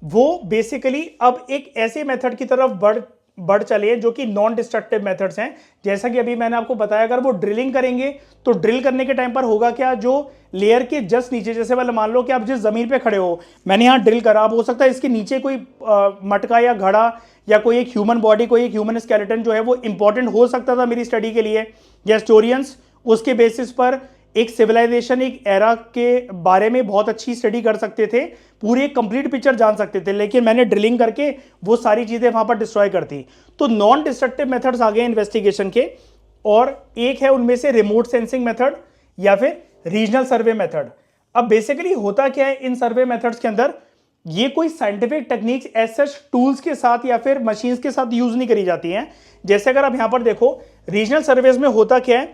वो बेसिकली अब एक ऐसे मेथड की तरफ बढ़ चले जो कि नॉन डिस्ट्रक्टिव मेथड्स हैं। जैसा कि अभी मैंने आपको बताया, अगर वो ड्रिलिंग करेंगे तो ड्रिल करने के टाइम पर होगा क्या, जो लेयर के जस्ट नीचे, जैसे वाले मान लो कि आप जिस जमीन पे खड़े हो, मैंने यहाँ ड्रिल करा, अब हो सकता है इसके नीचे कोई मटका या घड़ा या कोई एक ह्यूमन बॉडी, कोई एक ह्यूमन स्केलेटन जो है वो इंपॉर्टेंट हो सकता था मेरी स्टडी के लिए, या हिस्टोरियंस उसके बेसिस पर एक सिविलाइजेशन, एक एरा के बारे में बहुत अच्छी स्टडी कर सकते थे, पूरी एक कंप्लीट पिक्चर जान सकते थे। लेकिन मैंने ड्रिलिंग करके वो सारी चीजें वहां पर डिस्ट्रॉय कर दी। तो नॉन डिस्ट्रक्टिव मेथड्स आ गए इन्वेस्टिगेशन के, और एक है उनमें से रिमोट सेंसिंग मेथड या फिर रीजनल सर्वे मेथड। अब बेसिकली होता क्या है इन सर्वे मेथड्स के अंदर, ये कोई साइंटिफिक टेक्निक्स ऐसे टूल्स के साथ या फिर मशीन्स के साथ यूज नहीं करी जाती हैं। जैसे अगर आप यहां पर देखो, रीजनल सर्वेज में होता क्या है,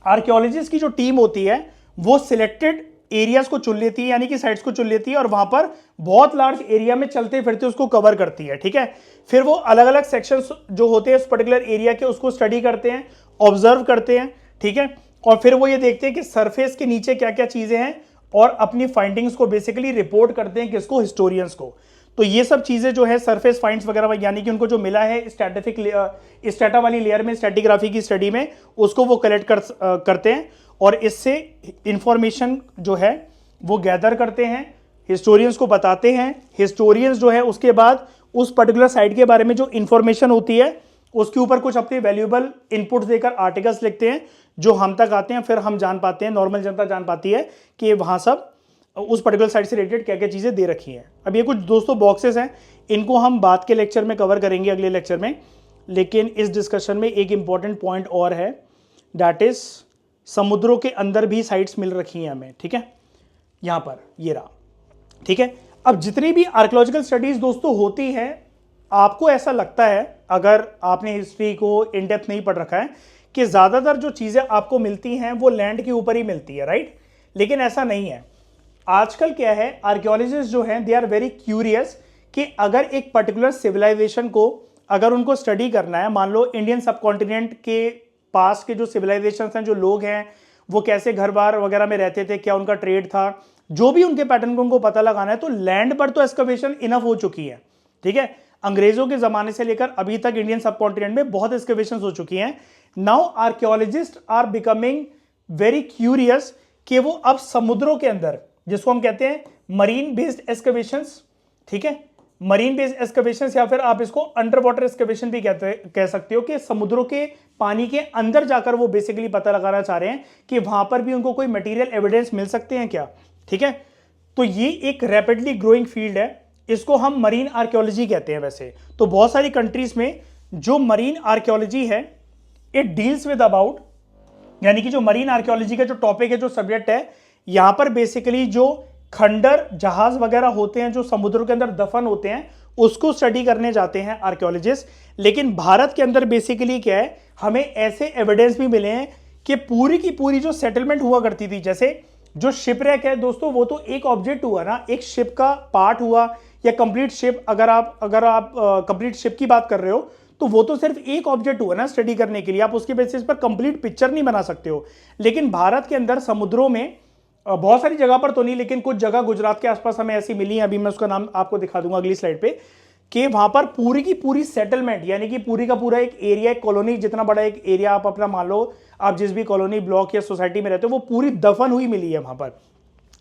आर्कियोलॉजिस्ट की जो टीम होती है वो सिलेक्टेड एरियाज को चुन लेती है, यानी कि साइट्स को चुन लेती है, और वहां पर बहुत लार्ज एरिया में चलते फिरते उसको कवर करती है, ठीक है। फिर वो अलग अलग सेक्शंस जो होते हैं उस पर्टिकुलर एरिया के, उसको स्टडी करते हैं, ऑब्जर्व करते हैं, ठीक है। और फिर वो ये देखते हैं कि सरफेस के नीचे क्या क्या चीजें हैं, और अपनी फाइंडिंग्स को बेसिकली रिपोर्ट करते हैं किसको, हिस्टोरियंस को। तो ये सब चीज़ें जो है सरफेस फाइंड्स वगैरह, यानी कि उनको जो मिला है स्टेटा वाली लेयर में, स्ट्रेटिग्राफी की स्टडी में, उसको वो कलेक्ट करते हैं और इससे इंफॉर्मेशन जो है वो गैदर करते हैं, हिस्टोरियंस को बताते हैं। हिस्टोरियंस जो है उसके बाद उस पर्टिकुलर साइट के बारे में जो इंफॉर्मेशन होती है उसके ऊपर कुछ अपने वैल्यूएबल इनपुट्स देकर आर्टिकल्स लिखते हैं जो हम तक आते हैं, फिर हम जान पाते हैं, नॉर्मल जनता जान पाती है कि वहाँ सब उस पर्टिकुलर साइट से रिलेटेड क्या क्या चीज़ें दे रखी हैं। अब ये कुछ दोस्तों बॉक्सेस हैं, इनको हम बाद के लेक्चर में कवर करेंगे, अगले लेक्चर में। लेकिन इस डिस्कशन में एक इंपॉर्टेंट पॉइंट और है, दैट इज समुद्रों के अंदर भी साइट्स मिल रखी हैं हमें, ठीक है, यहाँ पर ये रहा, ठीक है। अब जितनी भी आर्कियोलॉजिकल स्टडीज दोस्तों होती है, आपको ऐसा लगता है अगर आपने हिस्ट्री को इन डेप्थ नहीं पढ़ रखा है कि ज़्यादातर जो चीज़ें आपको मिलती हैं वो लैंड के ऊपर ही मिलती है, राइट। लेकिन ऐसा नहीं है। आजकल क्या है, आर्कियोलॉजिस्ट जो हैं दे आर वेरी क्यूरियस कि अगर एक पर्टिकुलर सिविलाइजेशन को अगर उनको स्टडी करना है, मान लो इंडियन सबकॉन्टिनेंट के पास के जो सिविलाइजेशन हैं, जो लोग हैं वो कैसे घर बार वगैरह में रहते थे, क्या उनका ट्रेड था, जो भी उनके पैटर्न को उनको पता लगाना है, तो लैंड पर तो एक्सकवेशन इनफ हो चुकी है, ठीक है। अंग्रेजों के जमाने से लेकर अभी तक इंडियन सबकॉन्टिनेंट में बहुत एक्सकवेशन हो चुकी हैं। Now archaeologist are becoming very curious कि वो अब समुद्रों के अंदर, जिसको हम कहते हैं मरीन बेस्ड एक्सकवेशंस, ठीक है, मरीन बेस्ड एक्सकवेशंस, या फिर आप इसको अंडर वाटर एक्सकवेशन भी कह सकते हो, कि समुद्रों के पानी के अंदर जाकर वो बेसिकली पता लगाना चाह रहे हैं कि वहां पर भी उनको कोई मटेरियल एविडेंस मिल सकते हैं क्या, ठीक है। तो ये एक रैपिडली ग्रोइंग फील्ड है, इसको हम मरीन आर्कियोलॉजी कहते हैं। वैसे तो बहुत सारी कंट्रीज में जो मरीन आर्कियोलॉजी है, इट डील्स विद अबाउट, यानी कि जो मरीन आर्कियोलॉजी का जो टॉपिक है, जो सब्जेक्ट है, यहां पर बेसिकली जो खंडर जहाज वगैरह होते हैं जो समुद्र के अंदर दफन होते हैं, उसको स्टडी करने जाते हैं आर्कियोलॉजिस्ट। लेकिन भारत के अंदर बेसिकली क्या है, हमें ऐसे एविडेंस भी मिले हैं कि पूरी की पूरी जो सेटलमेंट हुआ करती थी, जैसे जो शिपरेक है दोस्तों, वो तो एक ऑब्जेक्ट हुआ ना, एक शिप का पार्ट हुआ, या कंप्लीट शिप, अगर आप कंप्लीट शिप की बात कर रहे हो तो वो तो सिर्फ एक ऑब्जेक्ट हुआ ना स्टडी करने के लिए, आप उसके बेसिस पर कंप्लीट पिक्चर नहीं बना सकते हो। लेकिन भारत के अंदर समुद्रों में बहुत सारी जगह पर तो नहीं, लेकिन कुछ जगह गुजरात के आसपास हमें ऐसी मिली है, अभी मैं उसका नाम आपको दिखा दूंगा अगली स्लाइड पे, कि वहां पर पूरी की पूरी सेटलमेंट, यानी कि पूरी का पूरा एक एरिया, एक कॉलोनी, जितना बड़ा एक एरिया आप अपना मान लो, आप जिस भी कॉलोनी, ब्लॉक या सोसाइटी में रहते हो, वो पूरी दफन हुई मिली है वहां पर,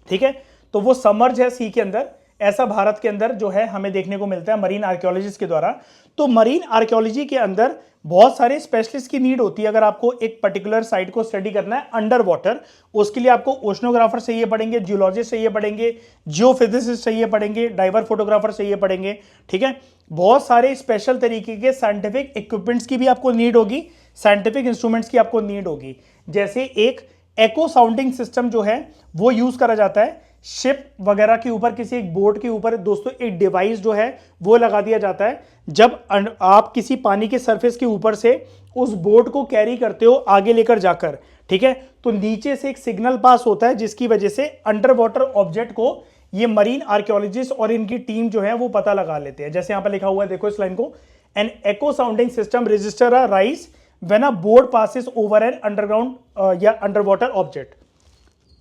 ठीक है। तो वो समर्ज है सी के अंदर, ऐसा भारत के अंदर जो है हमें देखने को मिलता है मरीन आर्कियोलॉजिस्ट के द्वारा। तो मरीन आर्कियोलॉजी के अंदर बहुत सारे स्पेशलिस्ट की नीड होती है। अगर आपको एक पर्टिकुलर साइट को स्टडी करना है अंडर वाटर, उसके लिए आपको ओशनोग्राफर चाहिए पड़ेंगे, जियोलॉजिस्ट चाहिए पड़ेंगे, जियोफिजिसिस्ट चाहिए पड़ेंगे, डाइवर फोटोग्राफर चाहिए पड़ेंगे, ठीक है। बहुत सारे स्पेशल तरीके के साइंटिफिक इक्विपमेंट्स की भी आपको नीड होगी, साइंटिफिक इंस्ट्रूमेंट्स की आपको नीड होगी। जैसे एक एको साउंडिंग सिस्टम जो है वो यूज करा जाता है शिप वगैरह के ऊपर, किसी एक बोट के ऊपर दोस्तों एक डिवाइस जो है वो लगा दिया जाता है। जब आप किसी पानी के सरफेस के ऊपर से उस बोट को कैरी करते हो आगे लेकर जाकर, ठीक है, तो नीचे से एक सिग्नल पास होता है, जिसकी वजह से अंडर वाटर ऑब्जेक्ट को ये मरीन आर्कियोलॉजिस्ट और इनकी टीम जो है वो पता लगा लेते हैं। जैसे यहां पर लिखा हुआ है, देखो इस लाइन को, an echo sounding system register a rise when a boat passes over an underground या अंडर वाटर ऑब्जेक्ट,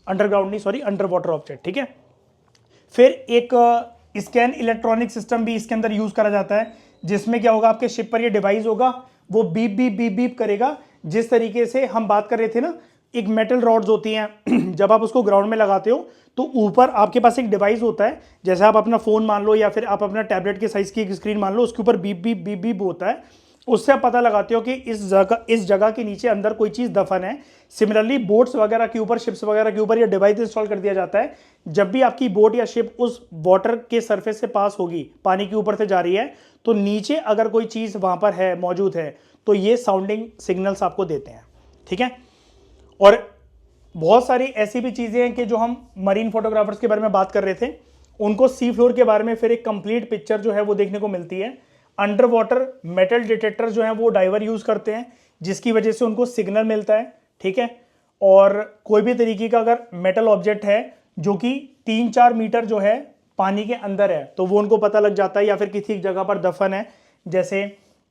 अंडरग्राउंड नहीं सॉरी, अंडर वाटर ऑब्जेक्ट, ठीक है। फिर एक स्कैन इलेक्ट्रॉनिक सिस्टम भी इसके अंदर यूज करा जाता है, जिसमें क्या होगा, आपके शिप पर ये डिवाइस होगा, वो बीप बीप बीप बीप करेगा। जिस तरीके से हम बात कर रहे थे ना, एक मेटल रॉड्स होती हैं जब आप उसको ग्राउंड में लगाते हो तो ऊपर आपके पास एक डिवाइस होता है, जैसे आप अपना फोन मान लो या फिर आप अपना टैबलेट के साइज की एक स्क्रीन मान लो, उसके ऊपर बीप बीप बीप बीप होता है, उससे आप पता लगाते हो कि इस जगह के नीचे अंदर कोई चीज दफन है। सिमिलरली बोट्स वगैरह के ऊपर, शिप्स वगैरह के ऊपर ये डिवाइस इंस्टॉल कर दिया जाता है। जब भी आपकी बोट या शिप उस वाटर के सरफेस से पास होगी, पानी के ऊपर से जा रही है, तो नीचे अगर कोई चीज वहां पर है, मौजूद है, तो ये साउंडिंग सिग्नल्स आपको देते हैं, ठीक है। और बहुत सारी ऐसी भी चीजें हैं कि जो हम मरीन फोटोग्राफर्स के बारे में बात कर रहे थे, उनको सी फ्लोर के बारे में फिर एक कंप्लीट पिक्चर जो है वो देखने को मिलती है। अंडर वाटर मेटल डिटेक्टर जो है वो डाइवर यूज करते हैं, जिसकी वजह से उनको सिग्नल मिलता है, ठीक है। और कोई भी तरीके का अगर मेटल ऑब्जेक्ट है जो कि 3-4 मीटर जो है पानी के अंदर है, तो वो उनको पता लग जाता है, या फिर किसी जगह पर दफन है। जैसे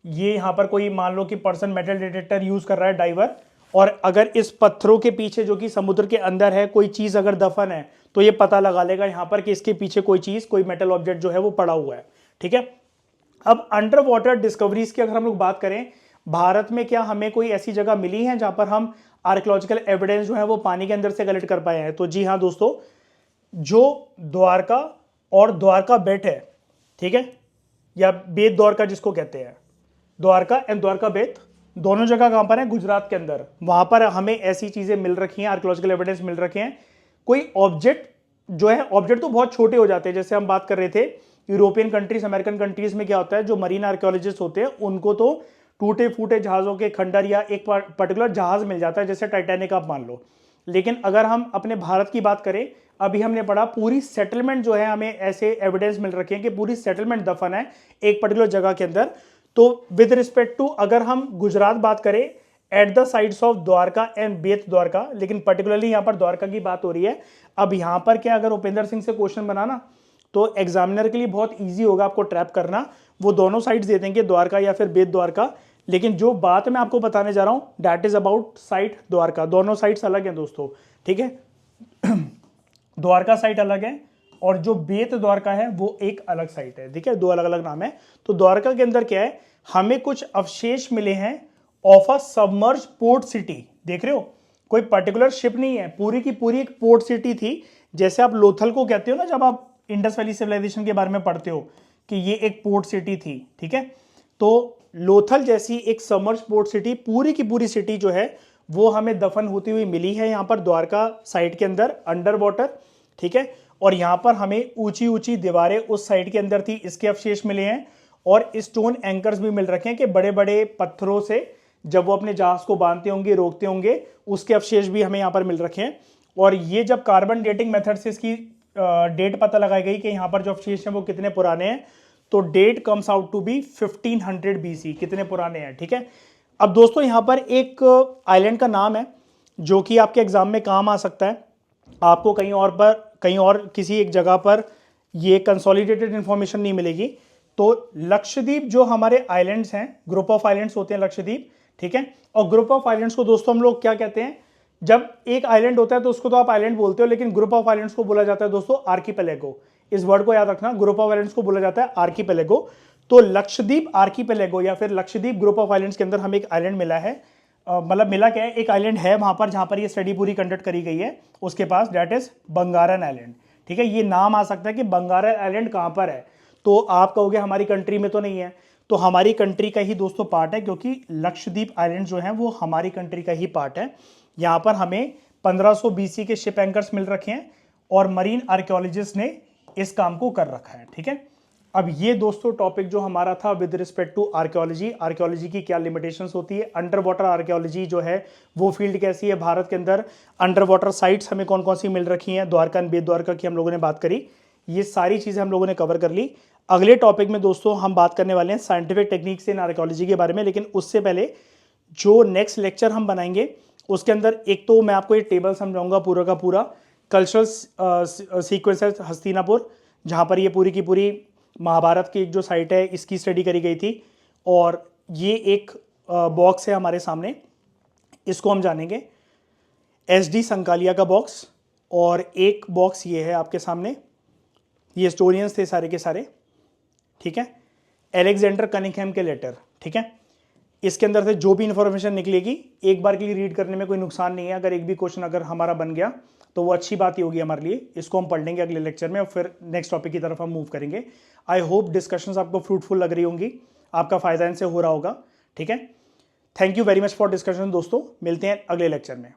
ये यहाँ पर कोई मान लो कि पर्सन मेटल डिटेक्टर यूज कर रहा है, डाइवर, और अगर इस पत्थरों के पीछे जो कि समुद्र के अंदर है कोई चीज अगर दफन है तो ये पता लगा लेगा यहां पर कि इसके पीछे कोई चीज, कोई मेटल ऑब्जेक्ट जो है वो पड़ा हुआ है। ठीक है, अब अंडर वाटर डिस्कवरीज की अगर हम लोग बात करें, भारत में क्या हमें कोई ऐसी जगह मिली है जहां पर हम आर्कियोलॉजिकल एविडेंस जो है वो पानी के अंदर से कलेक्ट कर पाए हैं? तो जी हाँ दोस्तों, जो द्वारका और द्वारका बेट है, ठीक है, या बेत द्वारका जिसको कहते हैं, द्वारका एंड द्वारका बेत, दोनों जगह कहां पर है? गुजरात के अंदर। वहां पर हमें ऐसी चीजें मिल रखी हैं, आर्कियोलॉजिकल एविडेंस मिल रखे हैं। कोई ऑब्जेक्ट जो है, ऑब्जेक्ट तो बहुत छोटे हो जाते हैं, जैसे हम बात कर रहे थे यूरोपियन कंट्रीज, अमेरिकन कंट्रीज में क्या होता है, जो मरीन आर्कियोलॉजिस्ट होते हैं उनको तो टूटे फूटे जहाजों के खंडर या एक पर्टिकुलर जहाज मिल जाता है, जैसे टाइटैनिक आप मान लो। लेकिन अगर हम अपने भारत की बात करें, अभी हमने पढ़ा पूरी सेटलमेंट जो है, हमें ऐसे एविडेंस मिल रखे हैं कि पूरी सेटलमेंट दफन है एक पर्टिकुलर जगह के अंदर। तो विद रिस्पेक्ट टू अगर हम गुजरात बात करें, at the sides of Dwarka and बेत द्वारका, लेकिन पर्टिकुलरली यहां पर द्वारका की बात हो रही है। अब यहां पर क्या, अगर उपेंद्र सिंह से क्वेश्चन बनाना तो एग्जामिनर के लिए बहुत ईजी होगा आपको ट्रैप करना। वो दोनों साइड्स दे देंगे, द्वारका या फिर बेत द्वारका, लेकिन जो बात मैं आपको बताने जा रहा हूं that is about site Dwarka. दोनों साइट्स अलग हैं दोस्तों, ठीक है। द्वारका साइट अलग है और जो बेत द्वारका है वो एक अलग साइट है, ठीक है, दो अलग अलग नाम है। तो द्वारका के अंदर क्या है, हमें कुछ अवशेष मिले हैं of a submerge port city. देख रहे हो, कोई पर्टिकुलर शिप नहीं है, पूरी की पूरी एक पोर्ट सिटी थी। जैसे आप लोथल को कहते हो ना, जब आप इंडस वैली सिविलाइजेशन के बारे में पढ़ते हो कि ये एक पोर्ट सिटी थी, ठीक है। तो लोथल जैसी एक सबमर्ज पोर्ट सिटी, पूरी की पूरी सिटी जो है वो हमें दफन होती हुई मिली है यहाँ पर द्वारका साइट के अंदर, अंडर वाटर, ठीक है। और यहाँ पर हमें ऊंची ऊंची दीवारें उस साइड के अंदर थी, इसके अवशेष मिले हैं। और स्टोन एंकर्स भी मिल रखे हैं कि बड़े बड़े पत्थरों से जब वो अपने जहाज को बांधते होंगे, रोकते होंगे, उसके अवशेष भी हमें यहाँ पर मिल रखे हैं। और ये जब कार्बन डेटिंग मेथड से इसकी डेट पता लगाई गई कि यहाँ पर जो अवशेष हैं वो कितने पुराने हैं, तो date comes out to be 1500 BC, कितने पुराने हैं, ठीक है। अब दोस्तों यहाँ पर एक आइलैंड का नाम है जो कि आपके एग्जाम में काम आ सकता है। आपको कहीं और किसी एक जगह पर ये कंसोलिडेटेड इंफॉर्मेशन नहीं मिलेगी। तो लक्षद्वीप जो हमारे आइलैंड्स हैं, ग्रुप ऑफ आइलैंड्स होते हैं लक्षद्वीप, ठीक है। और ग्रुप ऑफ आइलैंड्स को दोस्तों हम लोग क्या कहते हैं, जब एक आइलैंड होता है तो उसको तो आप आइलैंड बोलते हो, लेकिन ग्रुप ऑफ आइलैंड्स को बोला जाता है दोस्तों आर्कीपेलेगो। इस वर्ड को याद रखना, ग्रुप ऑफ आइलैंड्स को बोला जाता है आर्कीपेलेगो। तो लक्षद्वीप आर्कीपेलेगो या फिर लक्षद्वीप ग्रुप ऑफ आइलैंड्स के अंदर हमें एक आइलैंड मिला है। मतलब मिला क्या है, एक आइलैंड है वहां पर जहां पर ये स्टडी पूरी कंडक्ट करी गई है उसके पास, दैट इज बंगारन आइलैंड, ठीक है। ये नाम आ सकता है कि बंगारन आइलैंड कहां पर है, तो आप कहोगे हमारी कंट्री में तो नहीं है, तो हमारी कंट्री का ही दोस्तों पार्ट है, क्योंकि लक्षद्वीप आइलैंड जो है वो हमारी कंट्री का ही पार्ट है। यहाँ पर हमें 1500 BC के शिप एंकर्स मिल रखे हैं और मरीन आर्कियोलॉजिस्ट ने इस काम को कर रखा है, ठीक है। अब ये दोस्तों टॉपिक जो हमारा था with respect to archaeology, archaeology की क्या लिमिटेशंस होती है, अंडर वाटर आर्कियोलॉजी जो है वो फील्ड कैसी है, भारत के अंदर अंडर वाटर साइट्स हमें कौन कौन सी मिल रखी हैं, द्वारका एंड बेत द्वारका की हम लोगों ने बात करी, ये सारी चीज़ें हम लोगों ने कवर कर ली। अगले टॉपिक में दोस्तों हम बात करने वाले हैं साइंटिफिक टेक्निक्स इन आर्कियोलॉजी के बारे में, लेकिन उससे पहले जो नेक्स्ट लेक्चर हम बनाएंगे उसके अंदर एक तो मैं आपको ये टेबल समझाऊंगा पूरा का पूरा, कल्चरल सीक्वेंसेस हस्तिनापुर, जहाँ पर ये पूरी की पूरी महाभारत की एक जो साइट है इसकी स्टडी करी गई थी। और ये एक बॉक्स है हमारे सामने, इसको हम जानेंगे, SD संकालिया का बॉक्स। और एक बॉक्स ये है आपके सामने, ये हिस्टोरियंस थे सारे के सारे, ठीक है, एलेक्जेंडर कनिंघम के लेटर, ठीक है। इसके अंदर से जो भी इंफॉर्मेशन निकलेगी एक बार के लिए रीड करने में कोई नुकसान नहीं है। अगर एक भी क्वेश्चन अगर हमारा बन गया तो वो अच्छी बात ही होगी हमारे लिए। इसको हम पढ़ लेंगे अगले लेक्चर में और फिर नेक्स्ट टॉपिक की तरफ हम मूव करेंगे। आई होप डिस्कशंस आपको फ्रूटफुल लग रही होंगी, आपका फायदा इनसे हो रहा होगा, ठीक है। Thank you very much for discussion दोस्तों, मिलते हैं अगले लेक्चर में।